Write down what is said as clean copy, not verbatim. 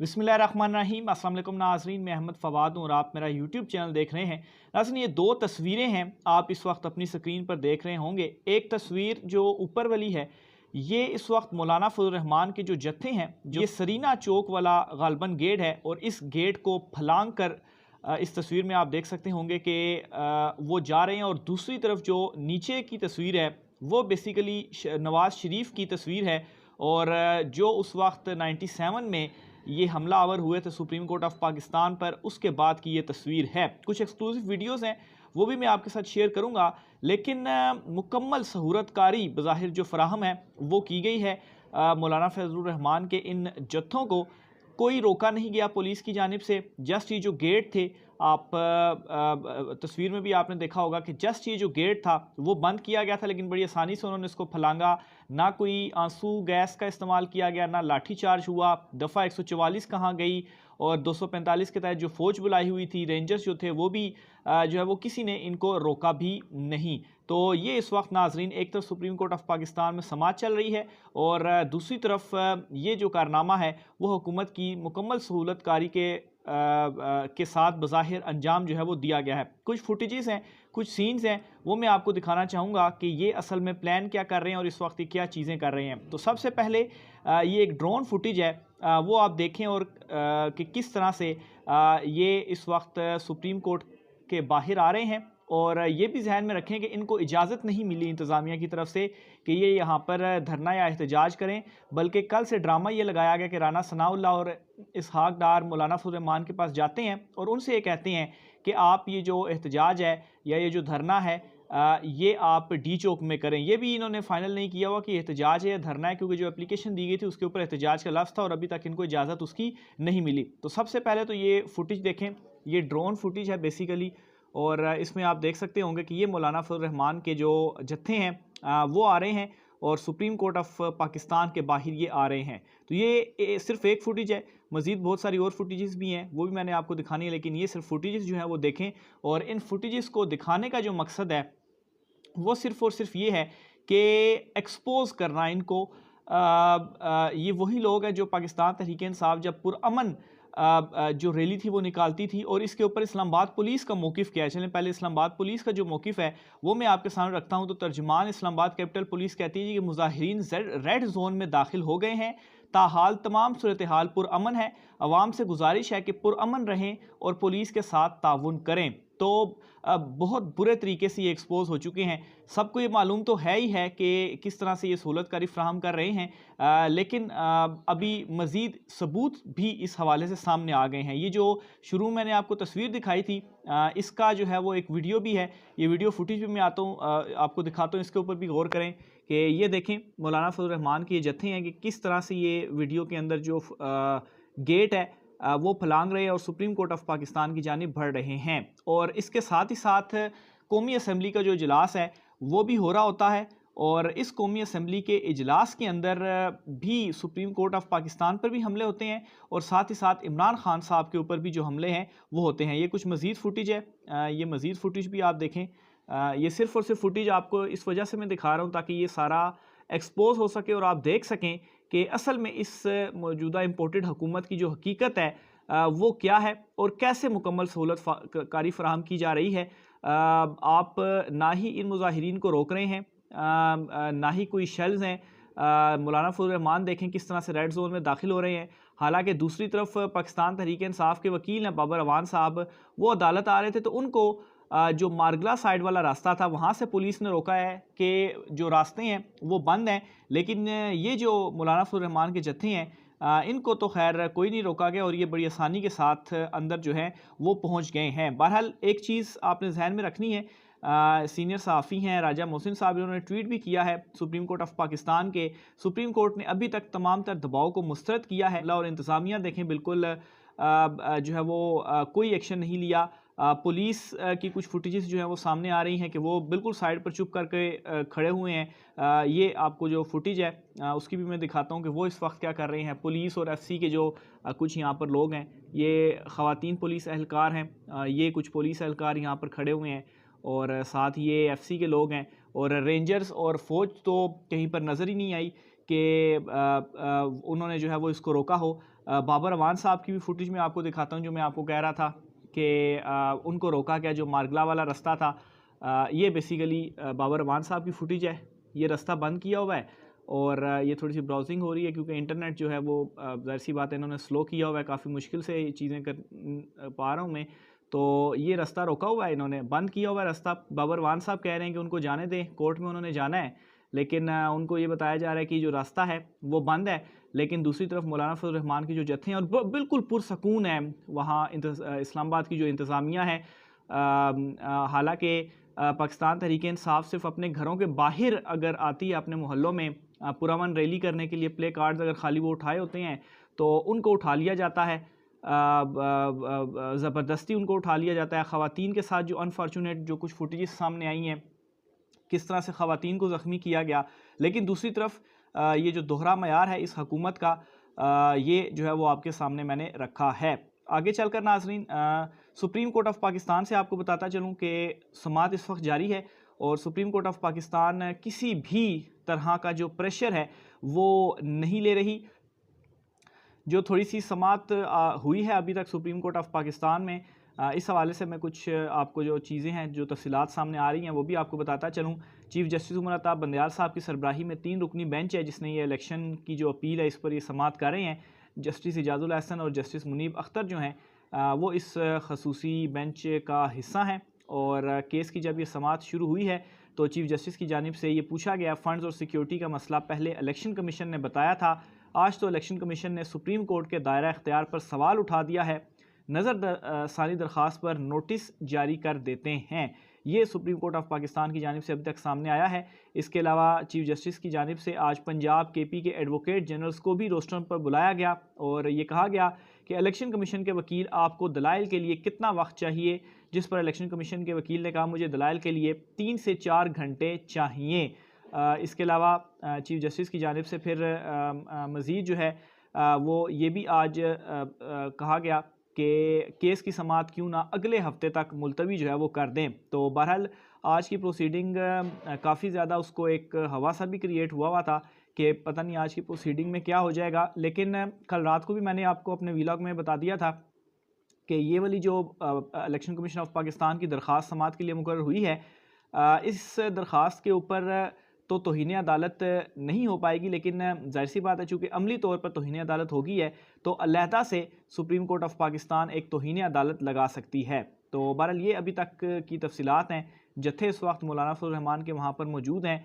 बिस्मिल्लाहिर्रहमानिर्रहीम। अस्सलाम वालेकुम नाज़रीन, मैं अहमद फ़वाद हूँ और आप मेरा यूट्यूब चैनल देख रहे हैं। नाज़रीन, ये दो तस्वीरें हैं आप इस वक्त अपनी स्क्रीन पर देख रहे होंगे। एक तस्वीर जो ऊपर वाली है, ये इस वक्त मौलाना फजल रहमान के जो जत्थे हैं, ये सरीना चौक वाला गालबन गेट है और इस गेट को फलांग कर इस तस्वीर में आप देख सकते होंगे कि वो जा रहे हैं। और दूसरी तरफ जो नीचे की तस्वीर है वो बेसिकली नवाज़ शरीफ की तस्वीर है। और जो उस वक्त 97 में ये हमला आवर हुए थे सुप्रीम कोर्ट ऑफ पाकिस्तान पर, उसके बाद की ये तस्वीर है। कुछ एक्सक्लूसिव वीडियोस हैं, वो भी मैं आपके साथ शेयर करूंगा, लेकिन मुकम्मल सहूरतकारी बज़ाहिर जो फ़राहम है वो की गई है। मौलाना फजल रहमान के इन जत्थों को कोई रोका नहीं गया पुलिस की जानिब से। जस्ट ये जो गेट थे, आप तस्वीर में भी आपने देखा होगा कि जस्ट ये जो गेट था वो बंद किया गया था, लेकिन बड़ी आसानी से उन्होंने इसको फलांगा। ना कोई आंसू गैस का इस्तेमाल किया गया, ना लाठी चार्ज हुआ। दफ़ा 144 कहाँ गई और 245 के तहत जो फ़ौज बुलाई हुई थी, रेंजर्स जो थे वो भी जो है वो किसी ने इनको रोका भी नहीं। तो ये इस वक्त नाजरीन, एक तरफ सुप्रीम कोर्ट ऑफ पाकिस्तान में समाज चल रही है और दूसरी तरफ ये जो कारनामा है वो हुकूमत की मुकम्मल सहूलतकारी के साथ बज़ाहिर अंजाम जो है वो दिया गया है। कुछ फुटेजेस हैं, कुछ सीन्स हैं, वो मैं आपको दिखाना चाहूँगा कि ये असल में प्लान क्या कर रहे हैं और इस वक्त ये क्या चीज़ें कर रहे हैं। तो सबसे पहले ये एक ड्रोन फुटेज है, वो आप देखें और कि किस तरह से ये इस वक्त सुप्रीम कोर्ट के बाहर आ रहे हैं। और ये भी जहन में रखें कि इनको इजाज़त नहीं मिली इंतज़ामिया की तरफ से कि ये यहाँ पर धरना या एहतजाज करें, बल्कि कल से ड्रामा ये लगाया गया कि राना सनाउल्लाह और इसहाक डार मौलाना फजल रहमान के पास जाते हैं और उनसे ये कहते हैं कि आप ये जो एहतजाज है या ये जो धरना है ये आप डी चौक में करें। ये भी इन्होंने फाइनल नहीं किया हुआ कि एहतजाज है या धरना है, क्योंकि जो एप्लीकेशन दी गई थी उसके ऊपर एहतजाज का लफ्ज़ था और अभी तक इनको इजाज़त उसकी नहीं मिली। तो सबसे पहले तो ये फुटेज देखें, ये ड्रोन फुटेज है बेसिकली, और इसमें आप देख सकते होंगे कि ये मौलाना फजल रहमान के जो जत्थे हैं वो आ रहे हैं और सुप्रीम कोर्ट ऑफ पाकिस्तान के बाहर ये आ रहे हैं। तो ये सिर्फ एक फुटेज है, मज़ीद बहुत सारी और फुटेजेस भी हैं, वो भी मैंने आपको दिखानी है, लेकिन ये सिर्फ फुटेजेस जो हैं वो देखें। और इन फुटेजेस को दिखाने का जो मकसद है वो सिर्फ और सिर्फ ये है कि एक्सपोज करना इनको। ये वही लोग हैं जो पाकिस्तान तहरीक इंसाफ जब पुरअमन जो रैली थी वो निकालती थी, और इसके ऊपर इस्लामाबाद पुलिस का मौक़िफ़ क्या है। चलें पहले इस्लामाबाद पुलिस का जो मौक़िफ़ है वो मैं आपके सामने रखता हूँ। तो तर्जुमान इस्लामाबाद कैपिटल पुलिस कहती है कि मुज़ाहिरीन रेड जोन में दाखिल हो गए हैं, ताहाल तमाम सूरत हाल पुरअमन है। अवाम से गुजारिश है कि पुरअमन रहें और पुलिस के साथ ताउन करें। तो बहुत बुरे तरीके से ये एक्सपोज हो चुके हैं। सबको ये मालूम तो है ही है कि किस तरह से ये सहूलतकारी फ्राहम कर रहे हैं, लेकिन अभी मज़ीद सबूत भी इस हवाले से सामने आ गए हैं। ये जो शुरू मैंने आपको तस्वीर दिखाई थी, इसका जो है वो एक वीडियो भी है। ये वीडियो फुटेज भी मैं आता हूँ, आपको दिखाता हूँ, इसके ऊपर भी गौर करें कि ये देखें मौलाना फजल रहमान के ये जत्थे हैं कि किस तरह से ये वीडियो के अंदर जो गेट है वो फलांग रहे हैं और सुप्रीम कोर्ट ऑफ पाकिस्तान की जानिब बढ़ रहे हैं। और इसके साथ ही साथ कौमी असम्बली का जो इजलास है वो भी हो रहा होता है, और इस कौमी असम्बली के इजलास के अंदर भी सुप्रीम कोर्ट ऑफ पाकिस्तान पर भी हमले होते हैं और साथ ही साथ इमरान खान साहब के ऊपर भी जो हमले हैं वो होते हैं। ये कुछ मज़ीद फुटेज है, ये मज़ीद फुटेज भी आप देखें। ये सिर्फ़ और सिर्फ फुटेज आपको इस वजह से मैं दिखा रहा हूँ ताकि ये सारा एक्सपोज हो सके और आप देख सकें कि असल में इस मौजूदा इम्पोर्टेड हुकूमत की जो हकीकत है वो क्या है और कैसे मुकम्मल सहूलत कारी फराहम की जा रही है। आप ना ही इन मुजाहिरीन को रोक रहे हैं, ना ही कोई शेल्स हैं। मौलाना फजल रहमान देखें किस तरह से रेड जोन में दाखिल हो रहे हैं। हालांकि दूसरी तरफ पाकिस्तान तहरीक इंसाफ के वकील हैं बाबर अवान साहब, वो अदालत आ रहे थे तो उनको जो मारगला साइड वाला रास्ता था वहाँ से पुलिस ने रोका है कि जो रास्ते हैं वो बंद हैं। लेकिन ये जो मौलाना फजल रहमान के जत्थे हैं इनको तो खैर कोई नहीं रोका गया और ये बड़ी आसानी के साथ अंदर जो है वो पहुँच गए हैं। बहरहाल एक चीज़ आपने जहन में रखनी है, सीनियर सहाफ़ी हैं राजा मोहसिन साहब, इन्होंने ट्वीट भी किया है सुप्रीम कोर्ट ऑफ पाकिस्तान के। सुप्रीम कोर्ट ने अभी तक तमाम तर दबाव को मुस्तरद किया है और इंतज़ामिया देखें बिल्कुल जो है वो कोई एक्शन नहीं लिया। पुलिस की कुछ फुटेजेस जो है वो सामने आ रही हैं कि वो बिल्कुल साइड पर चुप करके खड़े हुए हैं। ये आपको जो फुटेज है उसकी भी मैं दिखाता हूँ कि वो इस वक्त क्या कर रहे हैं। पुलिस और एफसी के जो कुछ यहाँ पर लोग हैं, ये ख़वातीन पुलिस एहलकार हैं, ये कुछ पुलिस एहलकार यहाँ पर खड़े हुए हैं और साथ ये एफसी के लोग हैं। और रेंजर्स और फ़ौज तो कहीं पर नज़र ही नहीं आई कि उन्होंने जो है वो इसको रोका हो। बाबर अवान साहब की भी फुटेज मैं आपको दिखाता हूँ, जो मैं आपको कह रहा था कि उनको रोका गया, जो मारगला वाला रास्ता था। ये बेसिकली बाबर अवान साहब की फुटेज है। ये रास्ता बंद किया हुआ है और ये थोड़ी सी ब्राउजिंग हो रही है क्योंकि इंटरनेट जो है वो ज़ाहिर सी बात है इन्होंने स्लो किया हुआ है, काफ़ी मुश्किल से ये चीज़ें कर पा रहा हूँ मैं। तो ये रास्ता रोका हुआ है, इन्होंने बंद किया हुआ है रास्ता। बाबर अवान साहब कह रहे हैं कि उनको जाने दें, कोर्ट में उन्होंने जाना है, लेकिन उनको ये बताया जा रहा है कि जो रास्ता है वो बंद है। लेकिन दूसरी तरफ मौलाना फजल रहमान की जो जत्थे हैं और बिल्कुल पुरसकून है वहाँ इस्लामाबाद की जो इंतज़ामिया है। हालांकि पाकिस्तान तहरीक-ए-इंसाफ सिर्फ अपने घरों के बाहर अगर आती है, अपने मोहल्लों में पुरअमन रैली करने के लिए प्ले कार्ड्स अगर खाली वो उठाए होते हैं तो उनको उठा लिया जाता है, ज़बरदस्ती उनको उठा लिया जाता है। ख़वातीन के साथ जो अनफॉर्चुनेट जो कुछ फुटेजेस सामने आई हैं, किस तरह से ख़वातीन को ज़ख्मी किया गया। लेकिन दूसरी तरफ ये जो दोहरा मयार है इस हकूमत का, ये जो है वो आपके सामने मैंने रखा है। आगे चलकर नाज़रीन, सुप्रीम कोर्ट ऑफ पाकिस्तान से आपको बताता चलूँ कि समाअत इस वक्त जारी है और सुप्रीम कोर्ट ऑफ पाकिस्तान किसी भी तरह का जो प्रेशर है वो नहीं ले रही। जो थोड़ी सी समाअत हुई है अभी तक सुप्रीम कोर्ट ऑफ पाकिस्तान में, इस हवाले से मैं कुछ आपको जो चीज़ें हैं, जो तफसीलात सामने आ रही हैं वो भी आपको बताता चलूँ। चीफ जस्टिस उमर अता बंदयाल साहब की सरबराही में 3 रुकनी बेंच है जिसने ये इलेक्शन की जो अपील है इस पर ये समाअत कर रहे हैं। जस्टिस इजाज़ुल अहसन और जस्टिस मुनीब अख्तर जो हैं वो इस खसूसी बेंच का हिस्सा हैं। और केस की जब ये समाअत शुरू हुई है तो चीफ जस्टिस की जानिब से ये पूछा गया, फ़ंड्स और सिक्योरिटी का मसला पहले इलेक्शन कमीशन ने बताया था, आज तो इलेक्शन कमीशन ने सुप्रीम कोर्ट के दायरा इख्तियार पर सवाल उठा दिया है, नज़र सानी दरख्वास्त पर नोटिस जारी कर देते हैं। ये सुप्रीम कोर्ट ऑफ पाकिस्तान की जानिब से अभी तक सामने आया है। इसके अलावा चीफ जस्टिस की जानिब से आज पंजाब केपी के एडवोकेट जनरल्स को भी रोस्टर पर बुलाया गया और ये कहा गया कि इलेक्शन कमीशन के वकील, आपको दलाइल के लिए कितना वक्त चाहिए, जिस पर इलेक्शन कमीशन के वकील ने कहा मुझे दलाइल के लिए 3 से 4 घंटे चाहिए। इसके अलावा चीफ जस्टिस की जानिब से फिर मज़ीद जो है वो ये भी आज कहा गया कि केस की समाअत क्यों ना अगले हफ्ते तक मुलतवी जो है वो कर दें। तो बहरहाल आज की प्रोसीडिंग काफ़ी ज़्यादा उसको एक हवा सा भी क्रिएट हुआ था कि पता नहीं आज की प्रोसीडिंग में क्या हो जाएगा। लेकिन कल रात को भी मैंने आपको अपने व्लॉग में बता दिया था कि ये वाली जो इलेक्शन कमीशन ऑफ पाकिस्तान की दरख्वास्त समाअत के लिए मुकर्रर हुई है, इस दरख्वास्त के ऊपर तो तौहीन अदालत नहीं हो पाएगी, लेकिन ज़ाहिर सी बात है चूँकि अमली तौर पर तौहीन अदालत होगी है तो अलहदा से सुप्रीम कोर्ट ऑफ पाकिस्तान एक तौहीन अदालत लगा सकती है। तो बहरहाल ये अभी तक की तफसीलात हैं। जत्थे इस वक्त मौलाना फजल रहमान के वहाँ पर मौजूद हैं।